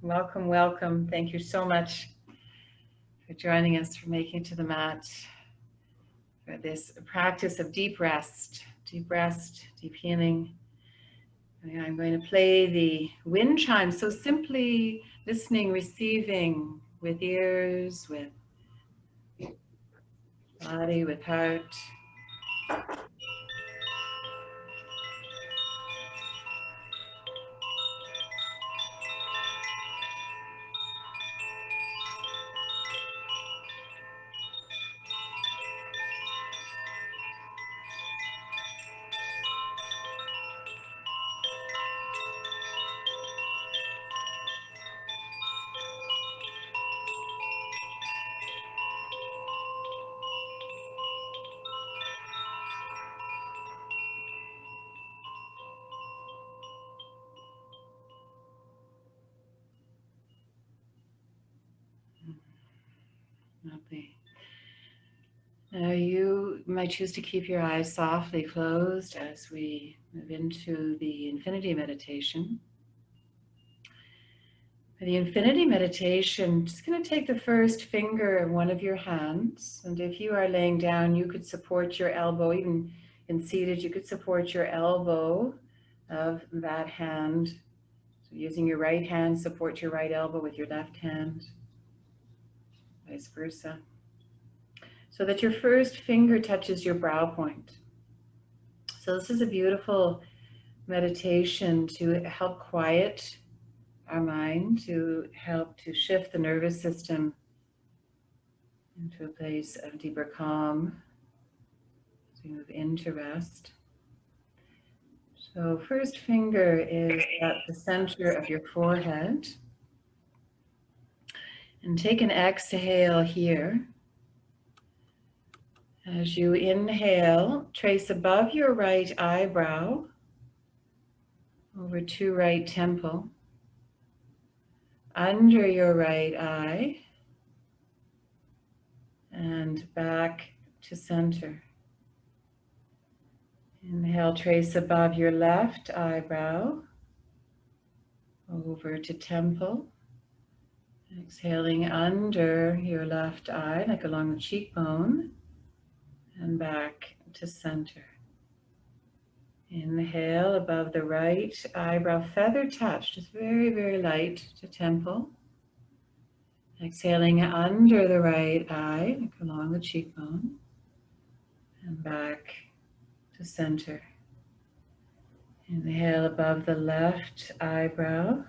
Welcome, welcome. Thank you so much for joining us, for making it to the mat, for this practice of deep rest, deep healing. And I'm going to play the wind chime. So simply listening, receiving with ears, with body, with heart. Lovely. Now you might choose to keep your eyes softly closed as we move into the infinity meditation. For the infinity meditation, just going to take the first finger of one of your hands. And if you are laying down, you could support your elbow, even in seated, you could support your elbow of that hand. So using your right hand, support your right elbow with your left hand, vice versa. So that your first finger touches your brow point. So this is a beautiful meditation to help quiet our mind, to help to shift the nervous system into a place of deeper calm as we move into rest. So first finger is at the center of your forehead. And take an exhale here. As you inhale, trace above your right eyebrow over to right temple, under your right eye, and back to center. Inhale, trace above your left eyebrow, over to temple. Exhaling under your left eye, like along the cheekbone, and back to center. Inhale above the right eyebrow, feather touch, just very, very light to temple. Exhaling under the right eye, like along the cheekbone, and back to center. Inhale above the left eyebrow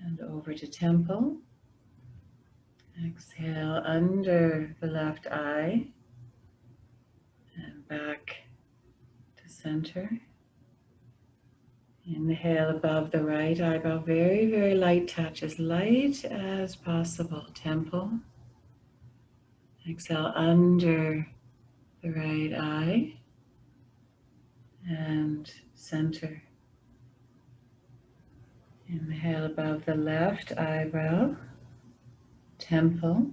and over to temple. Exhale under the left eye and back to center. Inhale above the right eyebrow, very, very light touch, as light as possible, temple. Exhale under the right eye and center. Inhale above the left eyebrow, temple,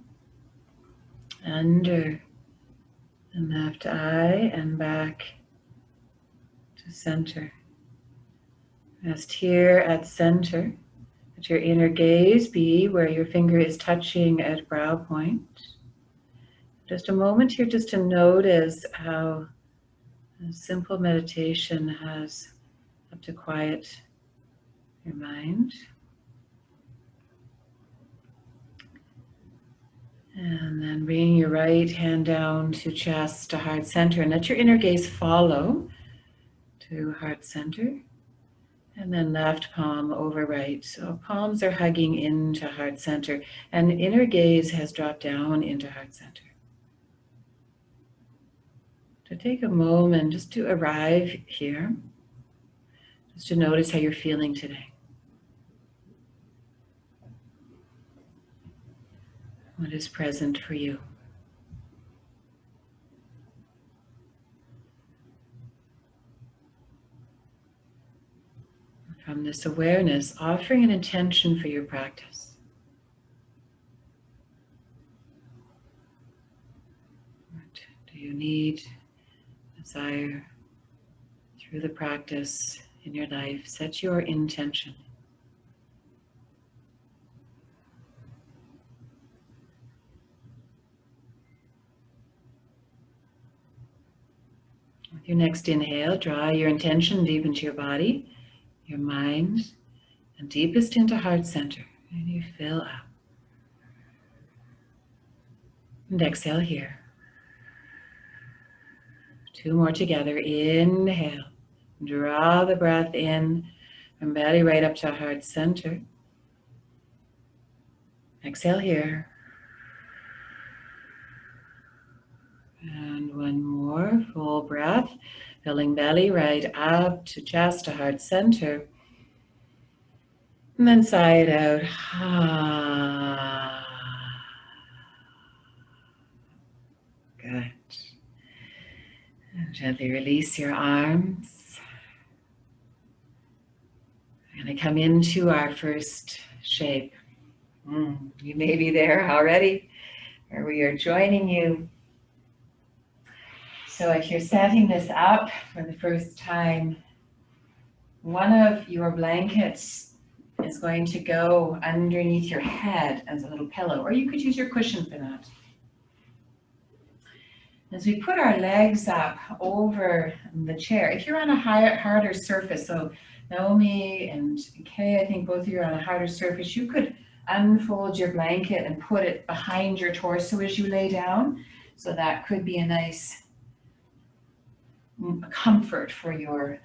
under the left eye and back to center. Rest here at center. Let your inner gaze be where your finger is touching at brow point. Just a moment here just to notice how a simple meditation has helped to quiet your mind. And then bring your right hand down to chest, to heart center, and let your inner gaze follow to heart center. And then left palm over right. So palms are hugging into heart center, and inner gaze has dropped down into heart center. So take a moment just to arrive here, just to notice how you're feeling today. What is present for you? From this awareness, offering an intention for your practice. What do you need, desire through the practice in your life? Set your intention. Your next inhale, draw your intention deep into your body, your mind, and deepest into heart center. And you fill up. And exhale here. 2 more together. Inhale. Draw the breath in from belly right up to heart center. Exhale here. And one more full breath, filling belly right up to chest to heart center. And then sigh it out. Good. And gently release your arms. We're going to come into our first shape. You may be there already, or we are joining you. So if you're setting this up for the first time, one of your blankets is going to go underneath your head as a little pillow, or you could use your cushion for that. As we put our legs up over the chair, if you're on a harder surface, so Naomi and Kay, I think both of you are on a harder surface, you could unfold your blanket and put it behind your torso as you lay down. So that could be a nice comfort for your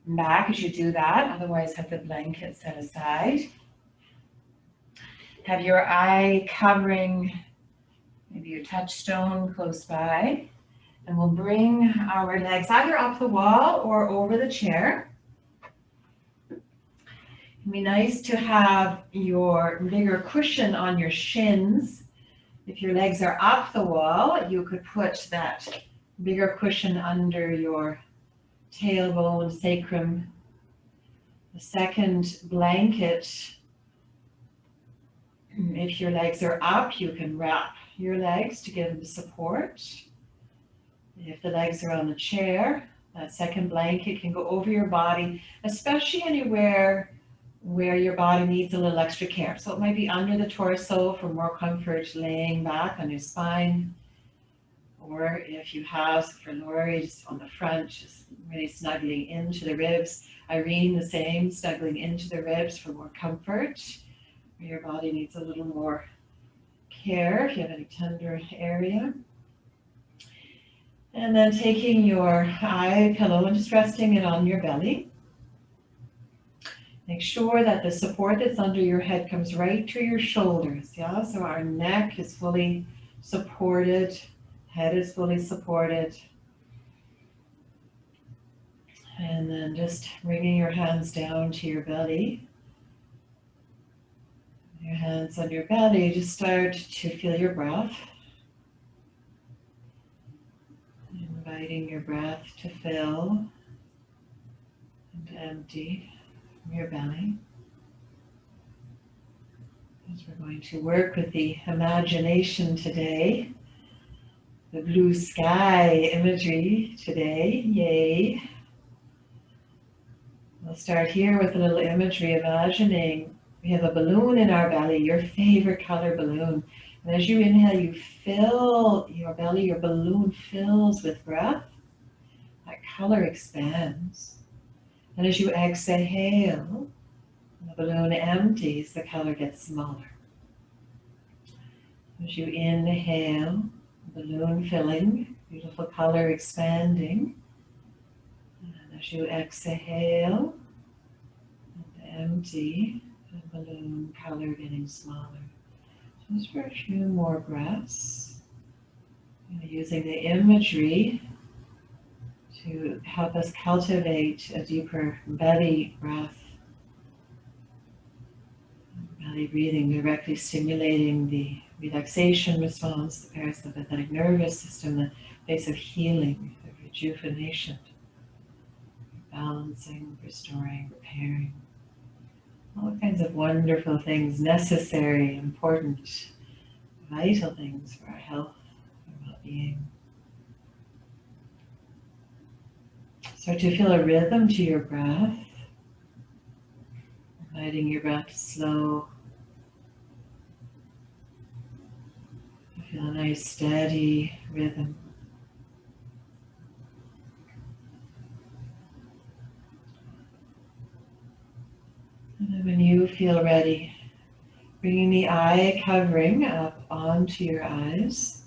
back as you do that. Otherwise, have the blanket set aside. Have your eye covering maybe your touchstone close by. And we'll bring our legs either up the wall or over the chair. It'd be nice to have your bigger cushion on your shins. If your legs are up the wall, you could put that bigger cushion under your tailbone, sacrum. The second blanket, if your legs are up, you can wrap your legs to give them support. If the legs are on the chair, that second blanket can go over your body, especially anywhere where your body needs a little extra care. So it might be under the torso for more comfort, laying back on your spine. Or if you have, for Lori, just on the front, just really snuggling into the ribs. Irene, the same, snuggling into the ribs for more comfort. Where your body needs a little more care, if you have any tender area. And then taking your eye pillow and just resting it on your belly. Make sure that the support that's under your head comes right to your shoulders, yeah? So our neck is fully supported, head is fully supported. And then just bringing your hands down to your belly. Your hands on your belly, just start to feel your breath. Inviting your breath to fill and empty your belly. As we're going to work with the imagination today, the blue sky imagery today, yay. We'll start here with a little imagery, imagining we have a balloon in our belly, your favorite color balloon. And as you inhale, you fill your belly, your balloon fills with breath. That color expands. And as you exhale, the balloon empties, the color gets smaller. As you inhale, balloon filling, beautiful color expanding. And as you exhale and empty, the balloon color getting smaller. Just for a few more breaths. Using the imagery to help us cultivate a deeper belly breath. Belly breathing directly stimulating the relaxation response, the parasympathetic nervous system, the place of healing, of rejuvenation, balancing, restoring, repairing. All kinds of wonderful things, necessary, important, vital things for our health and well-being. Start to feel a rhythm to your breath, inviting your breath to slow. Feel a nice steady rhythm. And then when you feel ready, bringing the eye covering up onto your eyes.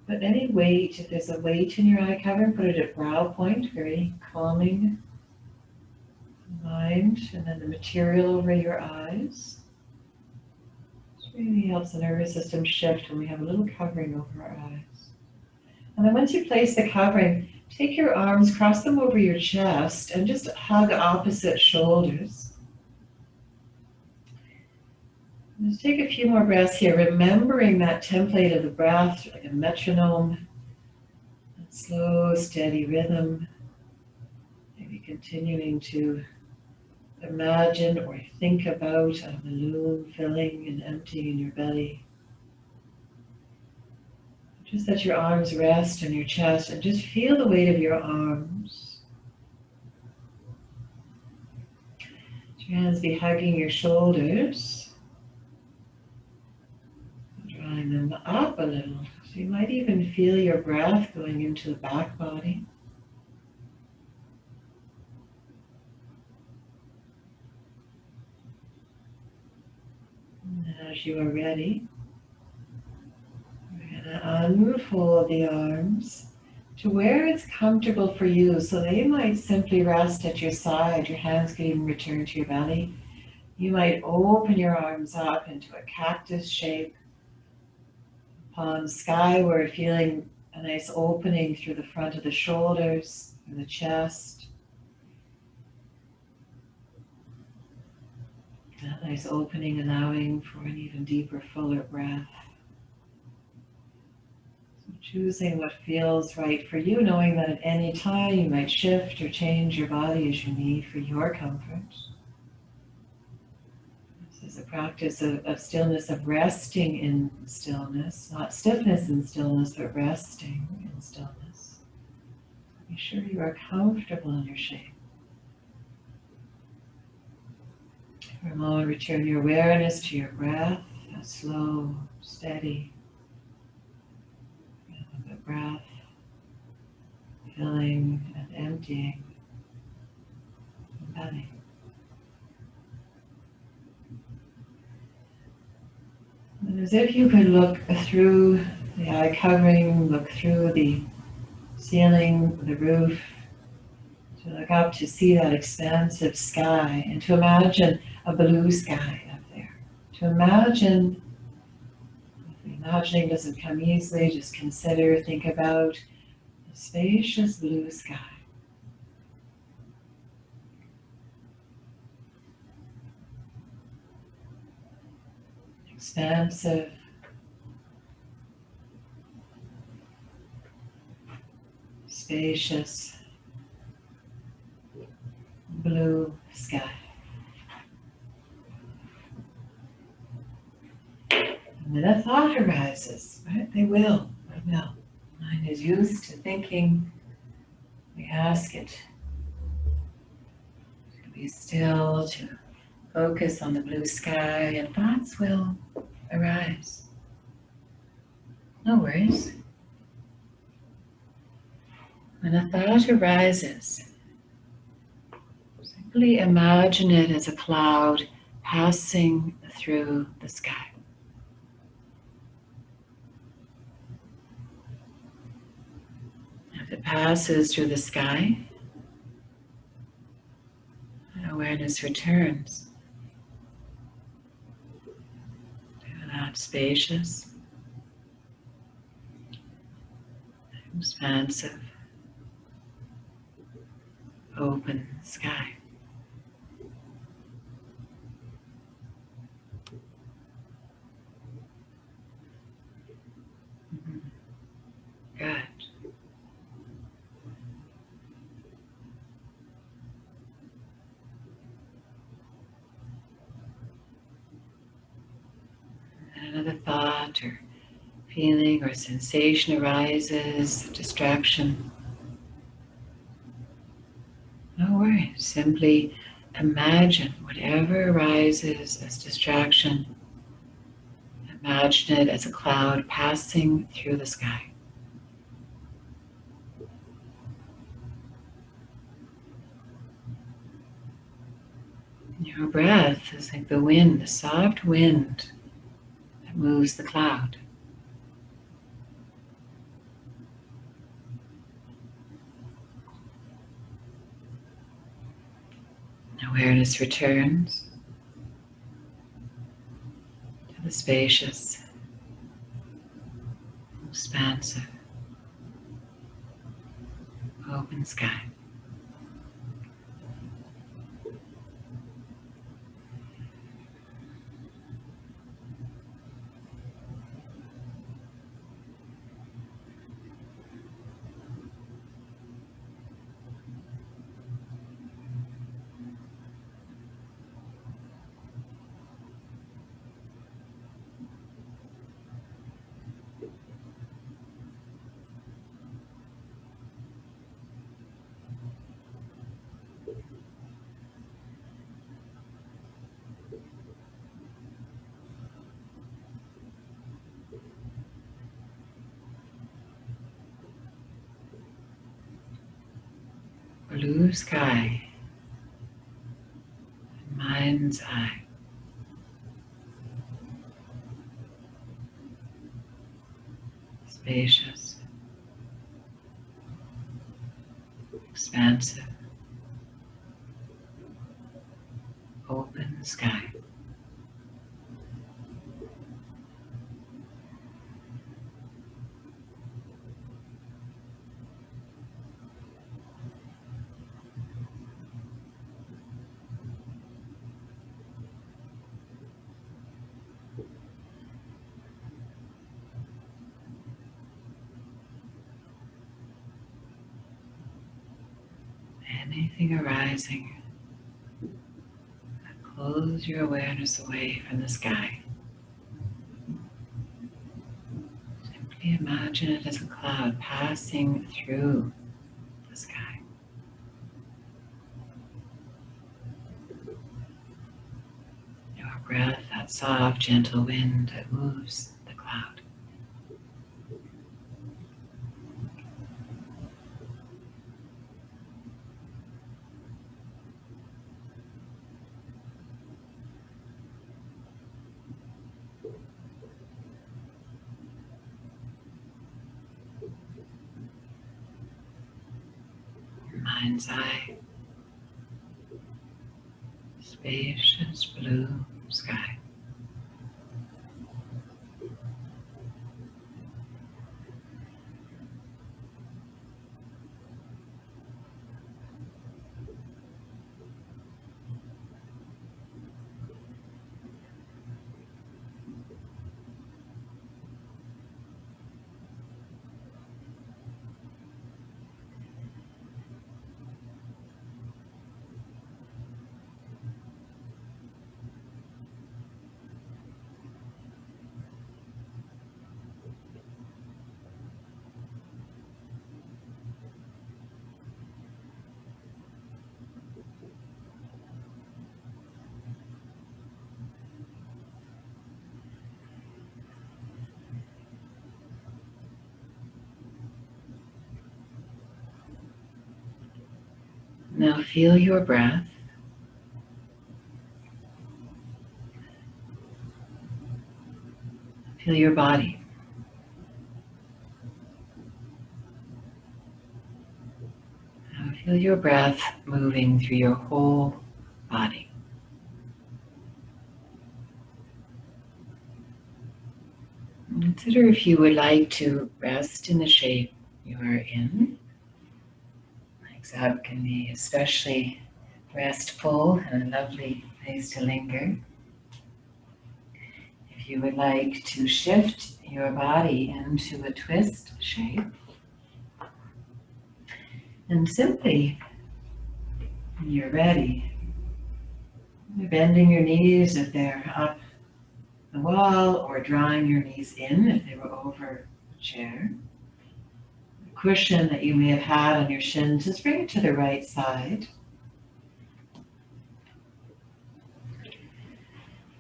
Put any weight, if there's a weight in your eye covering, put it at brow point, very calming mind, and then the material over your eyes. This really helps the nervous system shift when we have a little covering over our eyes. And then once you place the covering, take your arms, cross them over your chest, and just hug opposite shoulders. Just take a few more breaths here, remembering that template of the breath, like a metronome, a slow, steady rhythm. Maybe continuing to imagine or think about a balloon filling and emptying in your belly. Just let your arms rest on your chest and just feel the weight of your arms. Let your hands be hugging your shoulders, drawing them up a little. So you might even feel your breath going into the back body. And as you are ready, we're going to unfold the arms to where it's comfortable for you. So they might simply rest at your side. Your hands can even return to your belly. You might open your arms up into a cactus shape, palms skyward, feeling a nice opening through the front of the shoulders and the chest. That nice opening allowing for an even deeper, fuller breath. So choosing what feels right for you, knowing that at any time you might shift or change your body as you need for your comfort. This is a practice of stillness, of resting in stillness, not stiffness in stillness, but resting in stillness. Be sure you are comfortable in your shape. For a moment, return your awareness to your breath, a slow, steady breath, filling and emptying the belly. And as if you could look through the eye covering, look through the ceiling, the roof, to look up to see that expansive sky and to imagine a blue sky up there. To imagine, if the imagining doesn't come easily, just consider, think about a spacious blue sky. Expansive, spacious, blue sky. And then a thought arises, right? They will. Mind is used to thinking. We ask it to be still, to focus on the blue sky, and thoughts will arise. No worries. When a thought arises, simply imagine it as a cloud passing through the sky. If it passes through the sky, awareness returns to that spacious, expansive, open sky. Good. And another thought or feeling or sensation arises, distraction. No worries, simply imagine whatever arises as distraction. Imagine it as a cloud passing through the sky. Your breath is like the wind, the soft wind that moves the cloud. Awareness returns to the spacious, expansive, open sky. Blue sky, mind's eye. Spacious, expansive, open sky. Anything arising that pulls your awareness away from the sky. Simply imagine it as a cloud passing through the sky. Your breath, that soft, gentle wind that moves the cloud. Mind's eye, spacious blue sky. Now feel your breath. Feel your body. Now feel your breath moving through your whole body. Consider if you would like to rest in the shape you are in. Legs up can be especially restful and a lovely place to linger. If you would like to shift your body into a twist shape, and simply, when you're ready, bending your knees if they're up the wall, or drawing your knees in if they were over the chair. The cushion that you may have had on your shins, just bring it to the right side.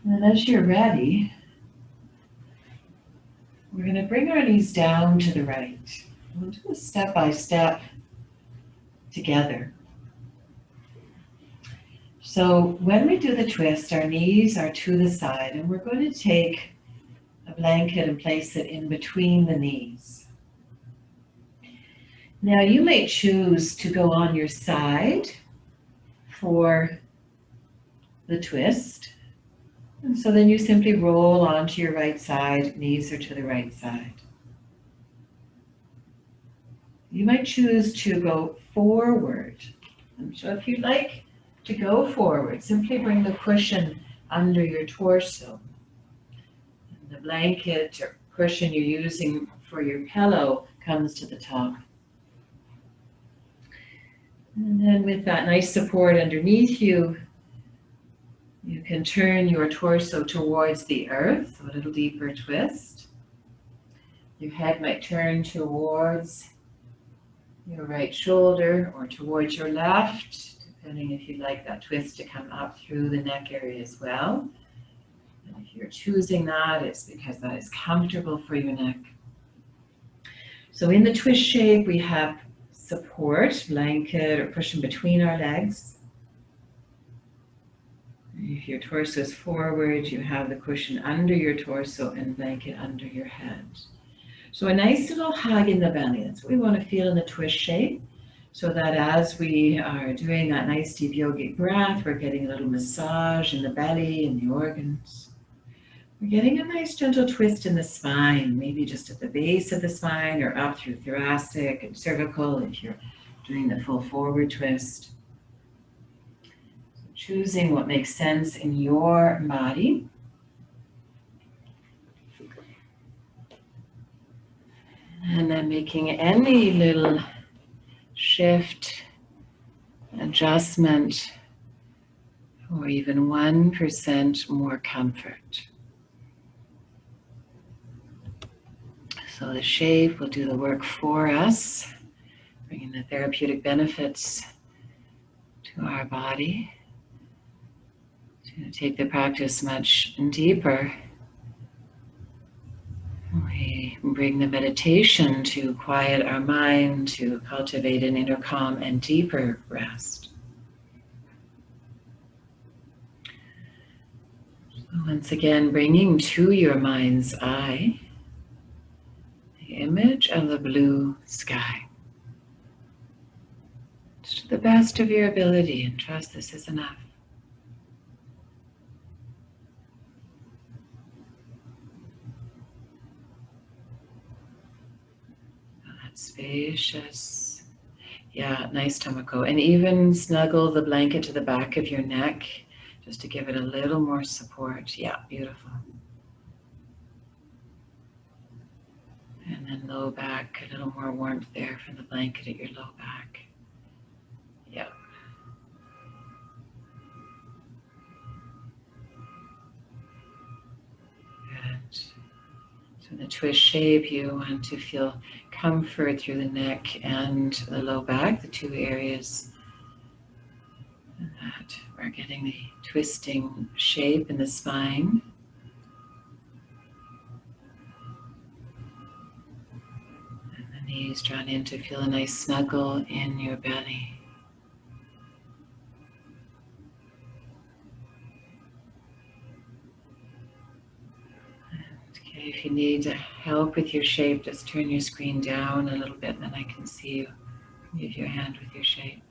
And as you're ready, we're going to bring our knees down to the right. We'll do this step by step together. So when we do the twist, our knees are to the side, and we're going to take a blanket and place it in between the knees. Now you may choose to go on your side for the twist. And so then you simply roll onto your right side, knees are to the right side. You might choose to go forward. And so if you'd like to go forward, simply bring the cushion under your torso. And the blanket or cushion you're using for your pillow comes to the top. And then with that nice support underneath you, you can turn your torso towards the earth, so a little deeper twist. Your head might turn towards your right shoulder or towards your left, depending if you'd like that twist to come up through the neck area as well. And if you're choosing that, it's because that is comfortable for your neck. So in the twist shape, we have support, blanket or cushion between our legs. If your torso is forward, you have the cushion under your torso and blanket under your head. So a nice little hug in the belly. That's what we want to feel in the twist shape. So that as we are doing that nice deep yogic breath, we're getting a little massage in the belly and the organs. We're getting a nice gentle twist in the spine, maybe just at the base of the spine or up through thoracic and cervical if you're doing the full forward twist. So choosing what makes sense in your body. And then making any little shift, adjustment, or even 1% more comfort. So the shape will do the work for us, bringing the therapeutic benefits to our body. To take the practice much deeper, we bring the meditation to quiet our mind, to cultivate an inner calm and deeper rest. So once again, bringing to your mind's eye the image of the blue sky. To the best of your ability, and trust this is enough. That spacious, yeah, nice, Tomoko. And even snuggle the blanket to the back of your neck, just to give it a little more support. Yeah, beautiful. And then low back, a little more warmth there from the blanket at your low back. Yeah. Good. So in the twist shape, you want to feel comfort through the neck and the low back, the two areas that we're getting the twisting shape in the spine. And the knees drawn in to feel a nice snuggle in your belly. Okay, if you need help with your shape, just turn your screen down a little bit and then I can see you. Move your hand with your shape.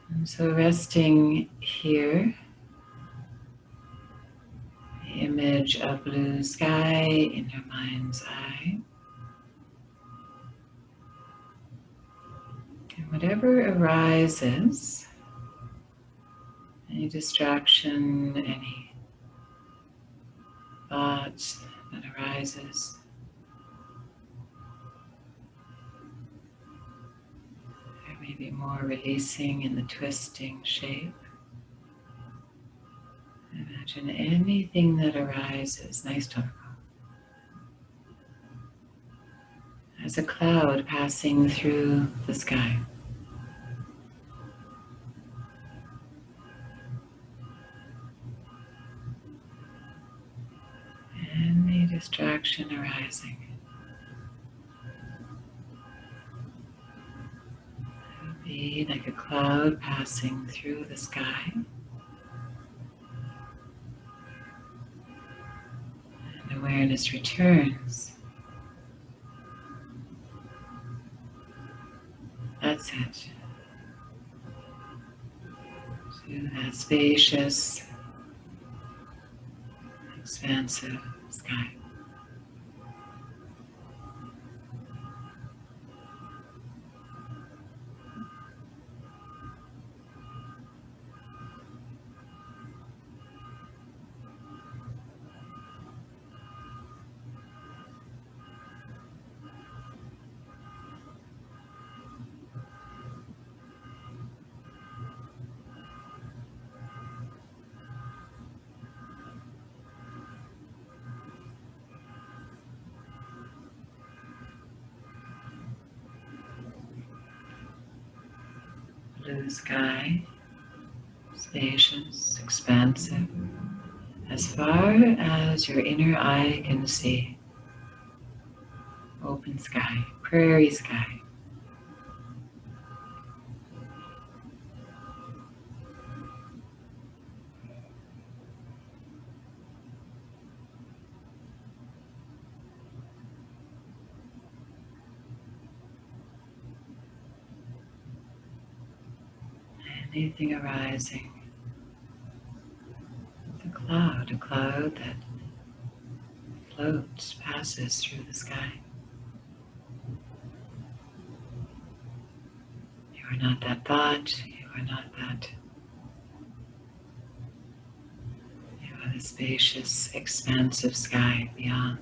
And so resting here, the image of blue sky in your mind's eye. And whatever arises, any distraction, any thought that arises, there may be more releasing in the twisting shape. Imagine anything that arises, nice talk, as a cloud passing through the sky. Any distraction arising. Be like a cloud passing through the sky. And awareness returns. That's it. To that spacious, expansive sky. Blue sky, spacious, expansive, as far as your inner eye can see. Open sky, prairie sky. Anything arising. A cloud that floats, passes through the sky. You are not that thought, you are not that. You are the spacious, expansive sky beyond.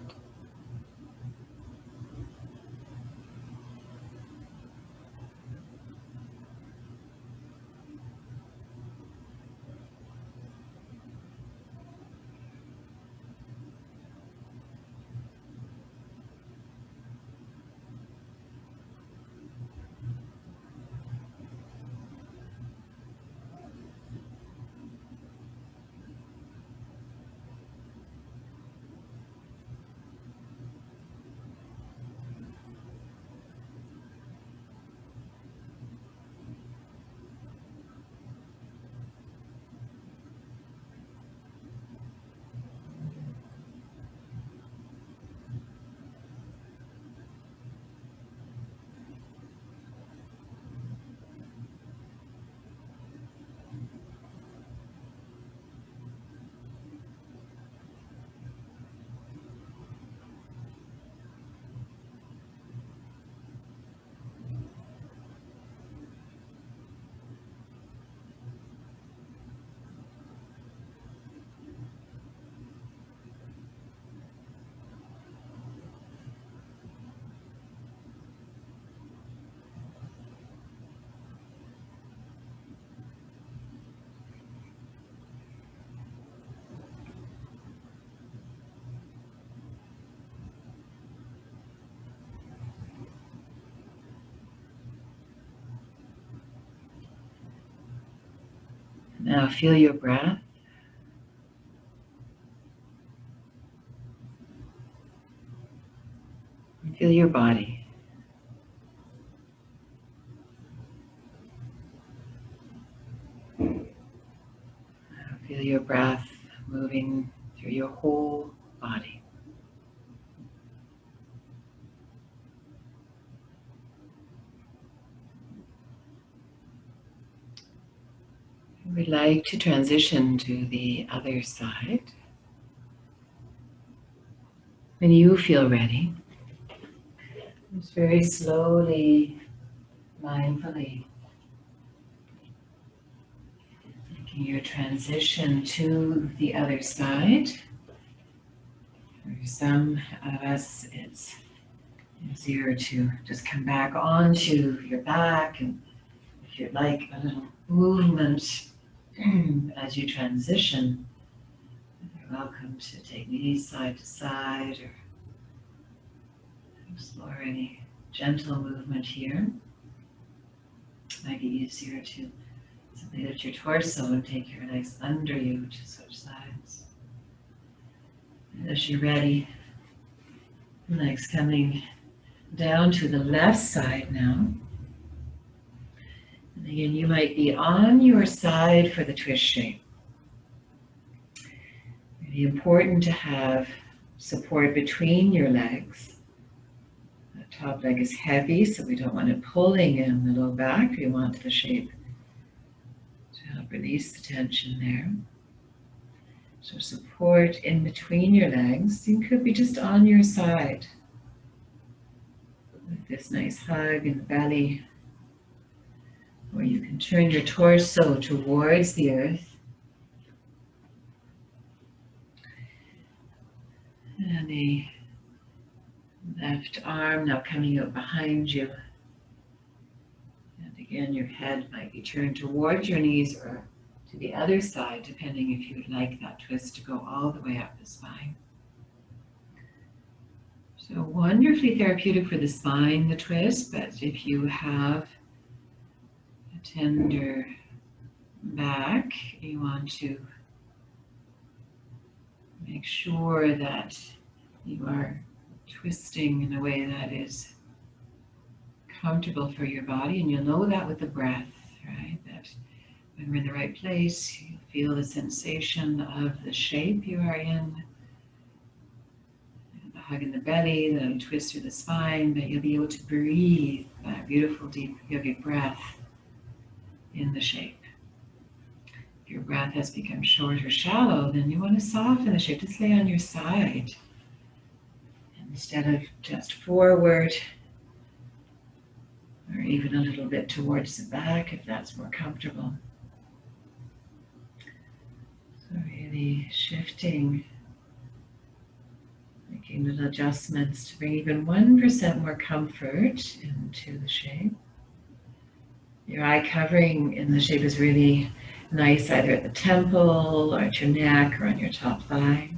Now feel your breath. And feel your body. Feel your breath moving through your whole body. We'd like to transition to the other side. When you feel ready, just very slowly, mindfully, making your transition to the other side. For some of us, it's easier to just come back onto your back, and if you'd like a little movement as you transition, you're welcome to take knees side to side or explore any gentle movement here. It might be easier to simply lift your torso and take your legs under you to switch sides. And as you're ready, legs coming down to the left side now. And again, you might be on your side for the twist shape. Really important to have support between your legs. The top leg is heavy, so we don't want it pulling in the low back. We want the shape to help release the tension there. So support in between your legs. You could be just on your side with this nice hug in the belly. Or you can turn your torso towards the earth. And the left arm now coming out behind you. And again, your head might be turned towards your knees or to the other side, depending if you would like that twist to go all the way up the spine. So wonderfully therapeutic for the spine, the twist, but if you have a tender back, you want to make sure that you are twisting in a way that is comfortable for your body, and you'll know that with the breath, right? That when we're in the right place, you feel the sensation of the shape you are in, the hug in the belly, the twist through the spine, that you'll be able to breathe that beautiful, deep yogic breath in the shape. If your breath has become short or shallow, then you want to soften the shape. Just lay on your side. Instead of just forward, or even a little bit towards the back if that's more comfortable. So really shifting, making little adjustments to bring even 1% more comfort into the shape. Your eye covering in the shape is really nice, either at the temple, or at your neck, or on your top thigh.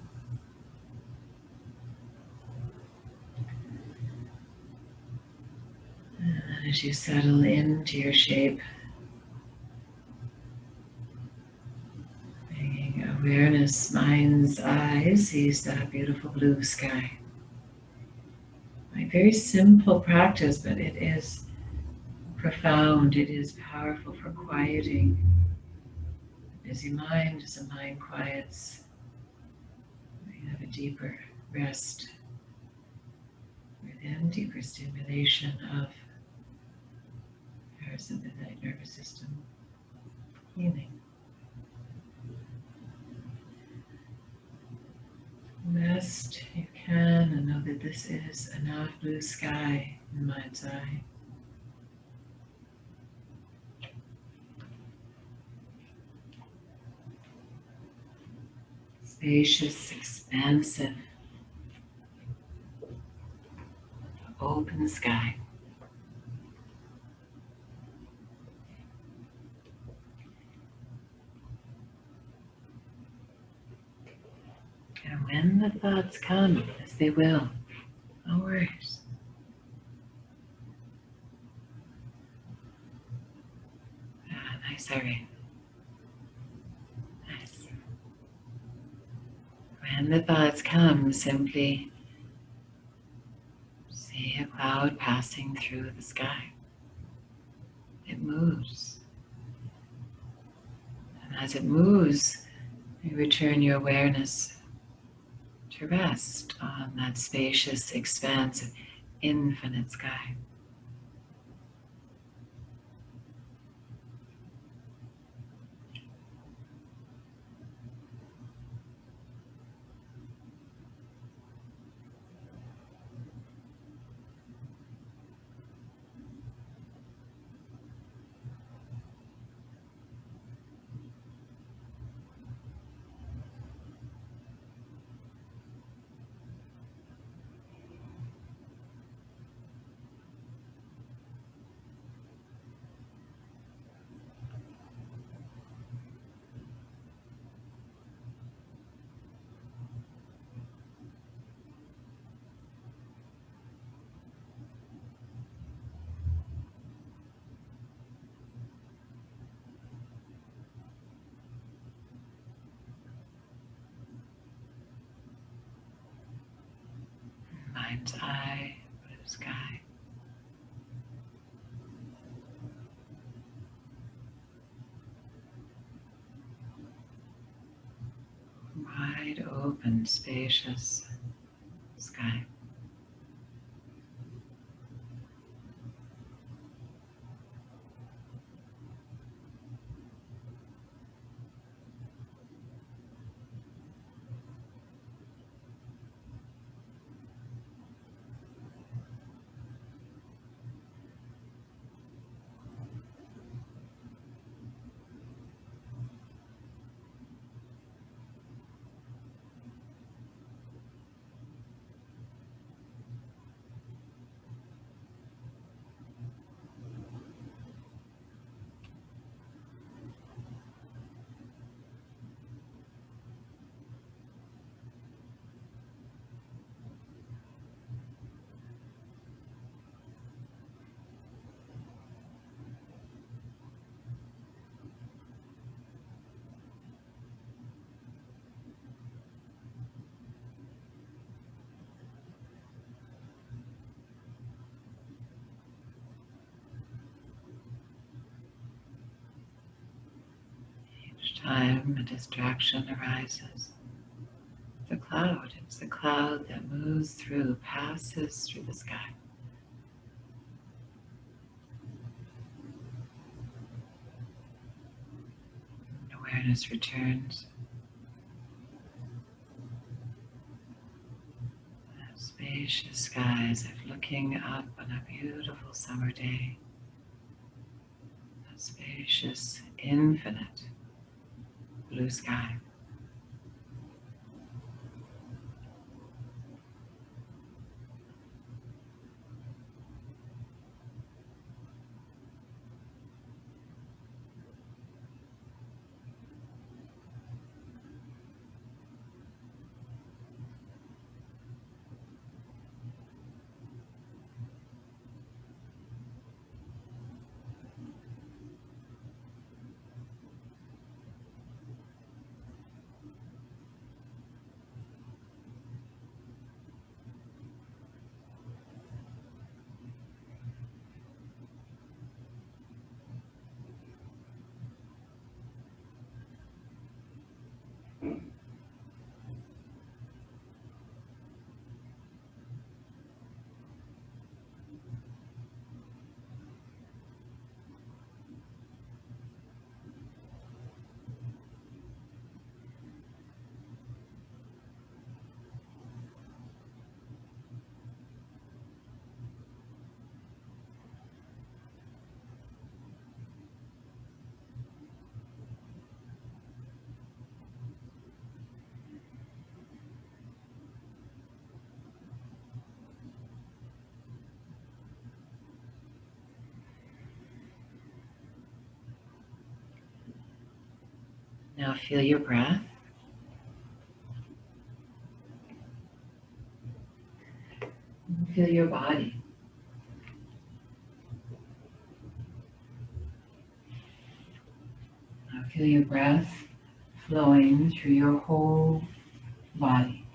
And as you settle into your shape, bringing awareness, mind's eye sees that beautiful blue sky. A very simple practice, but it is profound. It is powerful for quieting a busy mind. As the mind quiets, we have a deeper rest within, deeper stimulation of parasympathetic nervous system healing. Rest you can, and know that this is enough blue sky in the mind's eye. Spacious, expansive, open sky. And when the thoughts come, as they will, no worries. Nice, Irene. Nice. When the thoughts come, simply see a cloud passing through the sky. It moves. And as it moves, you return your awareness to rest on that spacious, expansive, infinite sky. Mind's eye, blue sky. wide open, spacious sky. Each time a distraction arises, the cloud, it's the cloud that moves through, passes through the sky. Awareness returns. Spacious skies of looking up on a beautiful summer day. A spacious, infinite blue sky. Now feel your breath. Feel your body. Now feel your breath flowing through your whole body.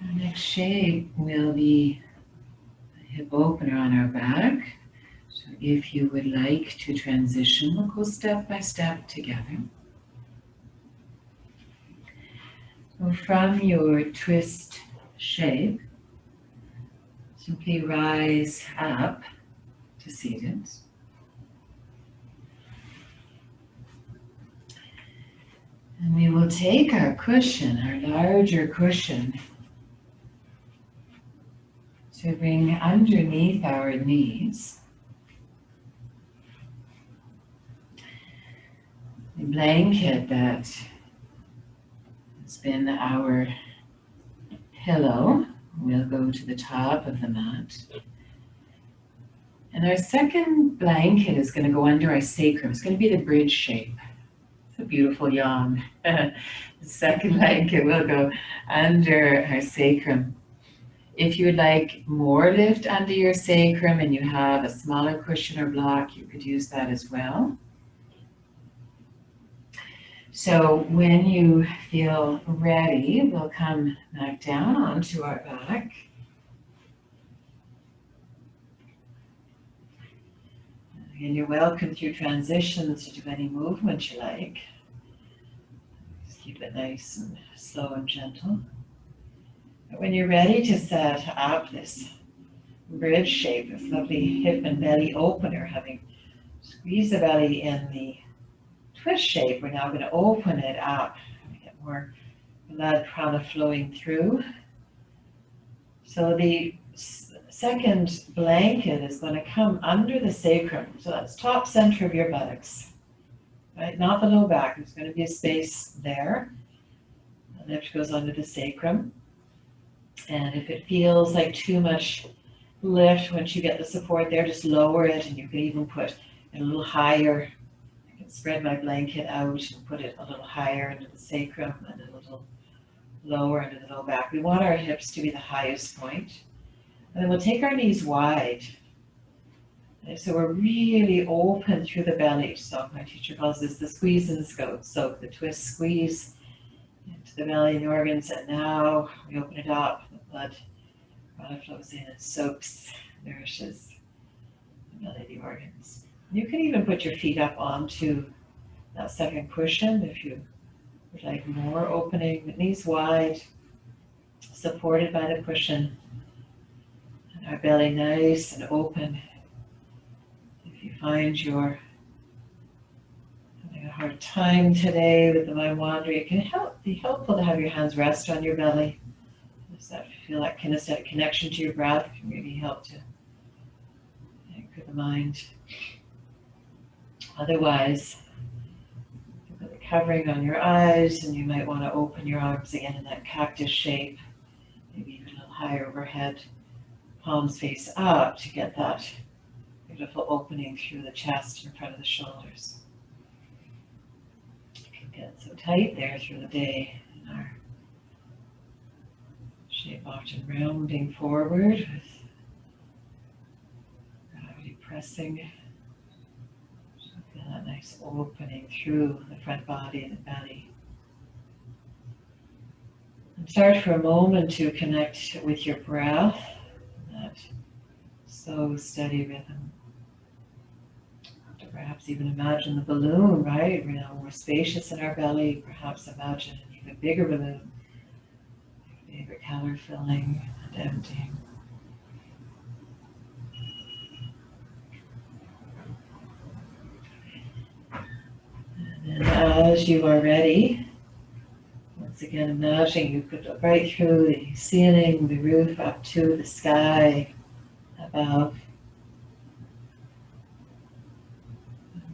Our next shape will be a hip opener on our back. So if you would like to transition, we'll go step by step together. So from your twist shape, simply rise up to seated. And we will take our cushion, our larger cushion, to bring underneath our knees. The blanket that has been our pillow will go to the top of the mat. And our second blanket is going to go under our sacrum. It's going to be the bridge shape. It's a beautiful yawn. The second blanket will go under our sacrum. If you would like more lift under your sacrum and you have a smaller cushion or block, you could use that as well. So when you feel ready, we'll come back down onto our back. And you're welcome through transitions to do any movement you like. Just keep it nice and slow and gentle. But when you're ready to set up this bridge shape, this lovely hip and belly opener, having squeezed the belly in the twist shape, we're now going to open it up and get more blood prana flowing through. So the second blanket is going to come under the sacrum. So that's top center of your buttocks, right? Not the low back. There's going to be a space there. The lift goes under the sacrum. And if it feels like too much lift, once you get the support there, just lower it, and you can even put it a little higher. I can spread my blanket out and put it a little higher into the sacrum and a little lower into the low back. We want our hips to be the highest point. And then we'll take our knees wide. And so we're really open through the belly. So my teacher calls this the squeeze and scope. So the twist, squeeze into the belly and the organs. And now we open it up. The blood flows in and soaks, nourishes the belly, the organs. You can even put your feet up onto that second cushion if you would like more opening. The knees wide, supported by the cushion. And our belly nice and open. If you find you're having a hard time today with the mind wandering, it can be helpful to have your hands rest on your belly. Does that feel like kinesthetic connection to your breath? Can really help to anchor the mind. Otherwise, you put the covering on your eyes, and you might want to open your arms again in that cactus shape, maybe even a little higher overhead, palms face up to get that beautiful opening through the chest in front of the shoulders. You can get so tight there through the day in our shape, often rounding forward with gravity pressing. So feel that nice opening through the front body and the belly. And start for a moment to connect with your breath, that slow, steady rhythm. Perhaps even imagine the balloon, right? We're now more spacious in our belly. Perhaps imagine an even bigger balloon. Your favorite color filling and emptying. And then as you are ready, once again imagine you could look right through the ceiling, the roof, up to the sky above.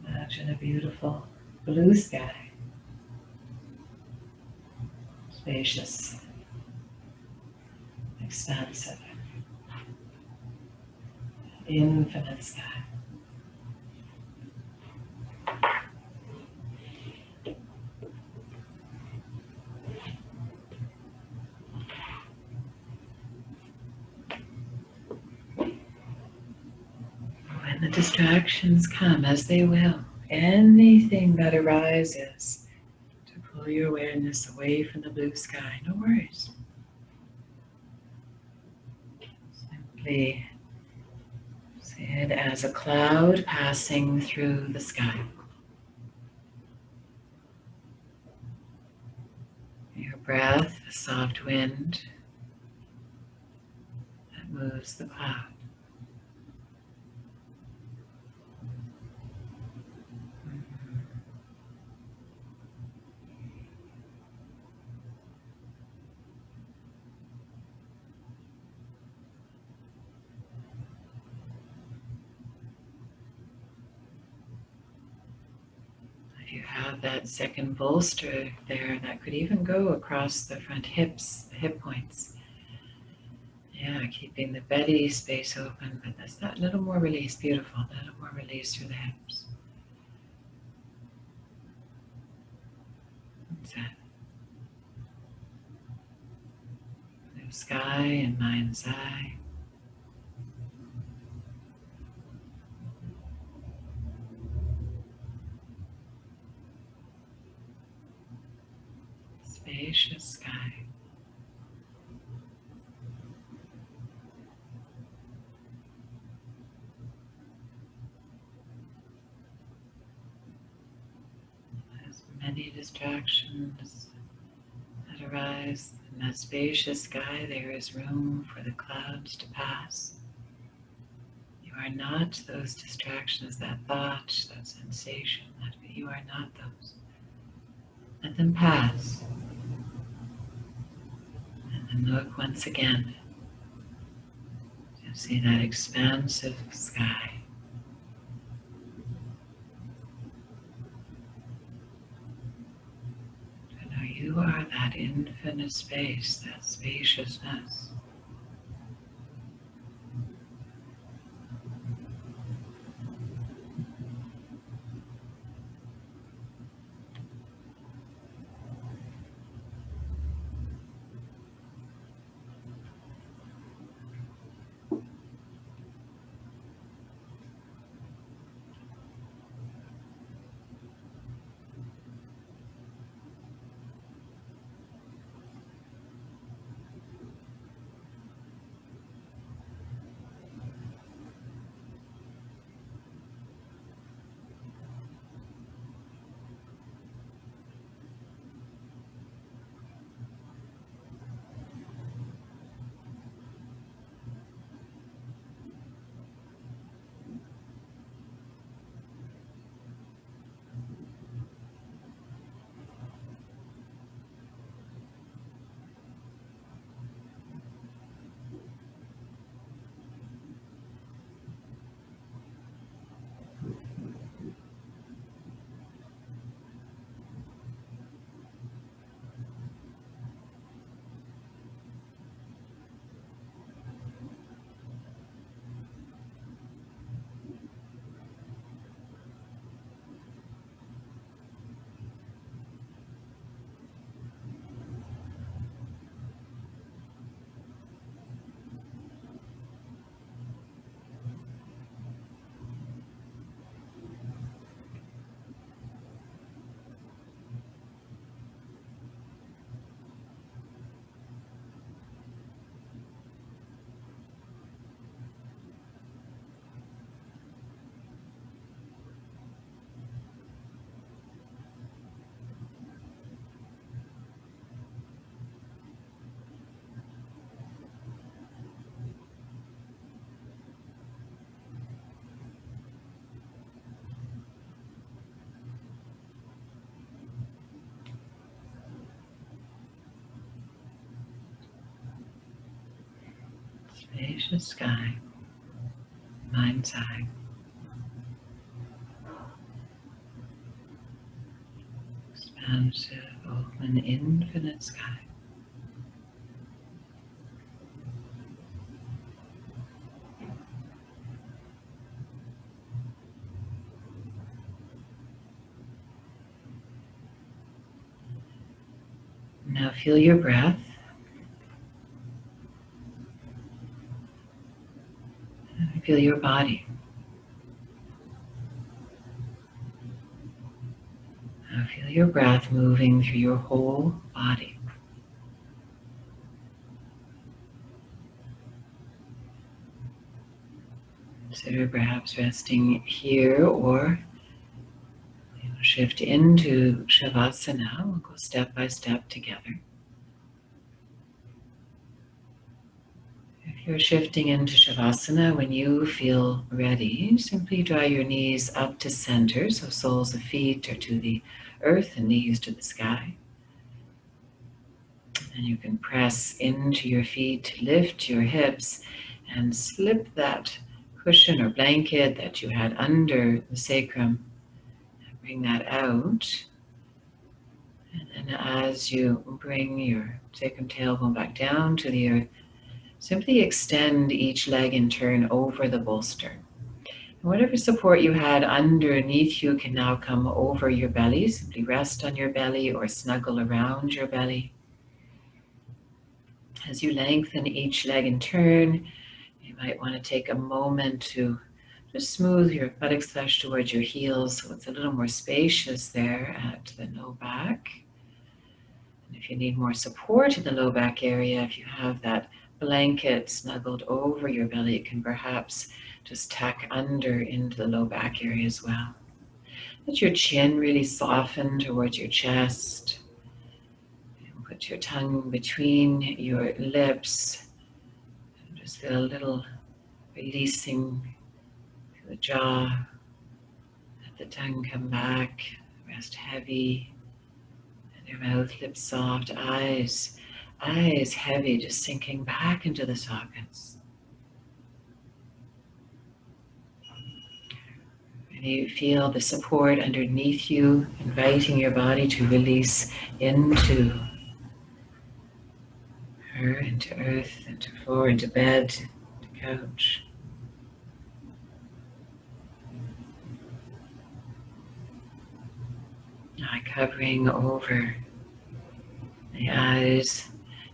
Imagine a beautiful blue sky, spacious, expansive, infinite sky. When the distractions come, as they will, anything that arises to pull your awareness away from the blue sky, no worries. Simply see it as a cloud passing through the sky. Your breath, a soft wind that moves the cloud. If you have that second bolster there, that could even go across the front hips, the hip points. Yeah, keeping the belly space open, but that's that little more release, beautiful, a little more release through the hips. That's it. Blue sky and mind's eye. Spacious sky. many distractions that arise. In that spacious sky, there is room for the clouds to pass. You are not those distractions, that thought, that sensation, that you are not those. Let them pass. And then look once again. You'll see that expansive sky. To know you are that infinite space, that spaciousness. Spacious sky, mind's eye. Expansive, open, infinite sky. Now feel your breath. And feel your body. Now feel your breath moving through your whole body. Consider perhaps resting here, or shift into Shavasana. We'll go step by step together. If you're shifting into Shavasana, when you feel ready, simply draw your knees up to center, so soles of feet are to the earth and knees to the sky. And you can press into your feet, lift your hips, and slip that cushion or blanket that you had under the sacrum. And bring that out. And then as you bring your sacrum tailbone back down to the earth, simply extend each leg in turn over the bolster. And whatever support you had underneath you can now come over your belly. Simply rest on your belly or snuggle around your belly. As you lengthen each leg in turn, you might want to take a moment to just smooth your buttocks flesh towards your heels so it's a little more spacious there at the low back. And if you need more support in the low back area, if you have that blanket snuggled over your belly, you can perhaps just tack under into the low back area as well. Let your chin really soften towards your chest. Put your tongue between your lips. Just feel a little releasing to the jaw. Let the tongue come back. Rest heavy. And your mouth, lips soft. Eyes heavy, just sinking back into the sockets. And you feel the support underneath you, inviting your body to release into her, into earth, into floor, into bed, into couch. Covering over the eyes,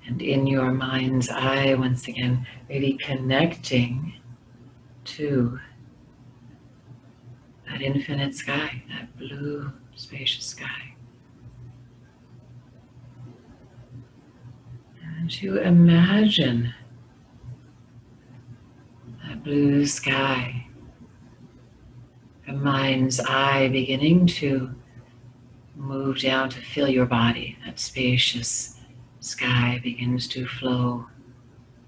and in your mind's eye, once again, really connecting to that infinite sky, that blue, spacious sky. And to imagine that blue sky, the mind's eye beginning to move down to fill your body. That spacious sky begins to flow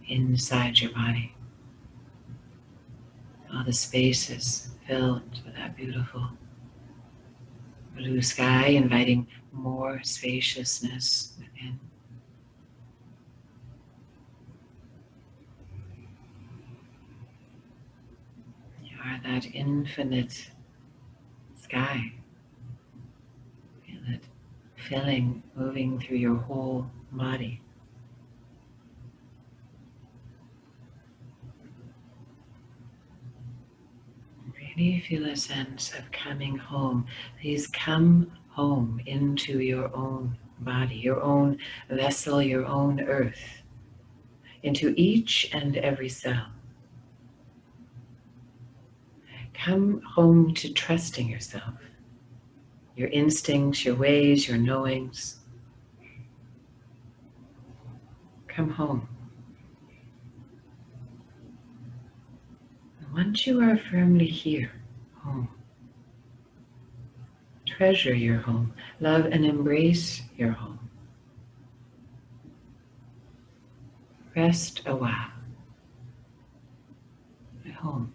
inside your body. All the spaces filled with that beautiful blue sky, inviting more spaciousness within. You are that infinite sky. Feel it filling, moving through your whole body. Really feel a sense of coming home. Please come home into your own body, your own vessel, your own earth, into each and every cell. Come home to trusting yourself, your instincts, your ways, your knowings. Come home. Once you are firmly here, home, treasure your home, love and embrace your home. Rest a while at home.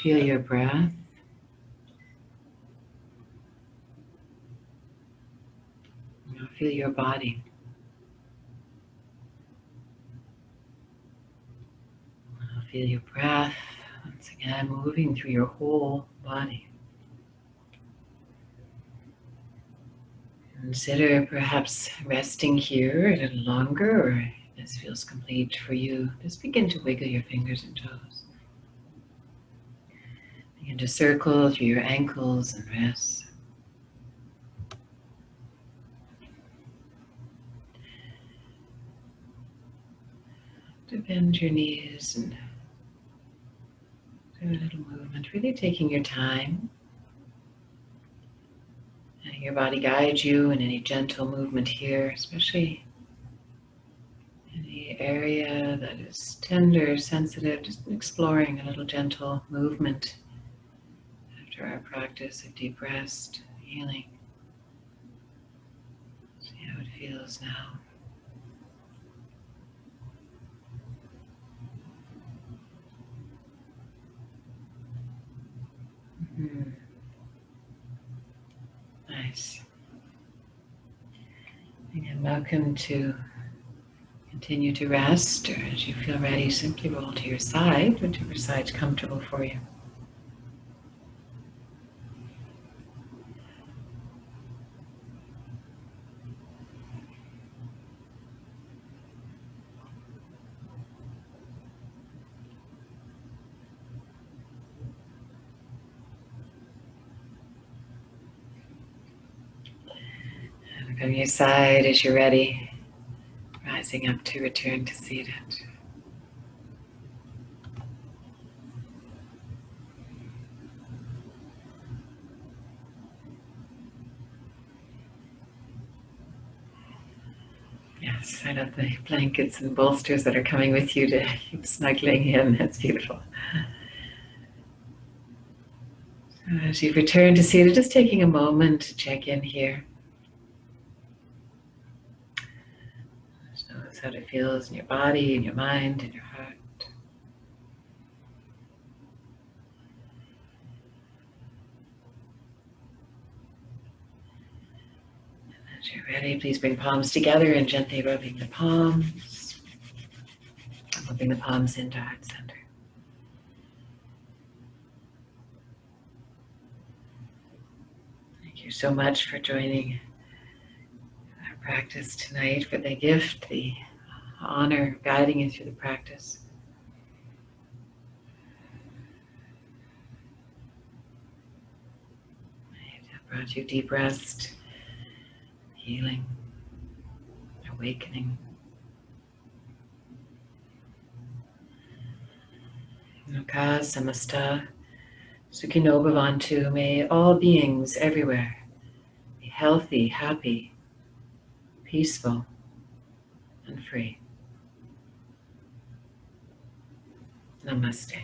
Feel your breath. Now feel your body. Now feel your breath. Once again, moving through your whole body. Consider perhaps resting here a little longer, or if this feels complete for you, just begin to wiggle your fingers and toes. Begin to circle through your ankles and wrists. To bend your knees and do a little movement, really taking your time. Letting your body guide you in any gentle movement here, especially in the area that is tender, sensitive, just exploring a little gentle movement after our practice of deep rest, healing. See how it feels now. Mm-hmm. Nice. Again, welcome to continue to rest, or as you feel ready, simply roll to your side, whichever side's comfortable for you. And from your side, as you're ready, rising up to return to seated. Yes, I love the blankets and bolsters that are coming with you to keep snuggling in. That's beautiful. So as you return to seated, just taking a moment to check in here. Just notice how it feels in your body, in your mind, in your heart. As you're ready, please bring palms together and gently rubbing the palms. Rubbing the palms into heart center. Thank you so much for joining our practice tonight, for the gift, the honor of guiding you through the practice. I brought you deep rest, healing, awakening. Loka samasta sukhino bhavantu. May all beings everywhere be healthy, happy, peaceful, and free. Namaste.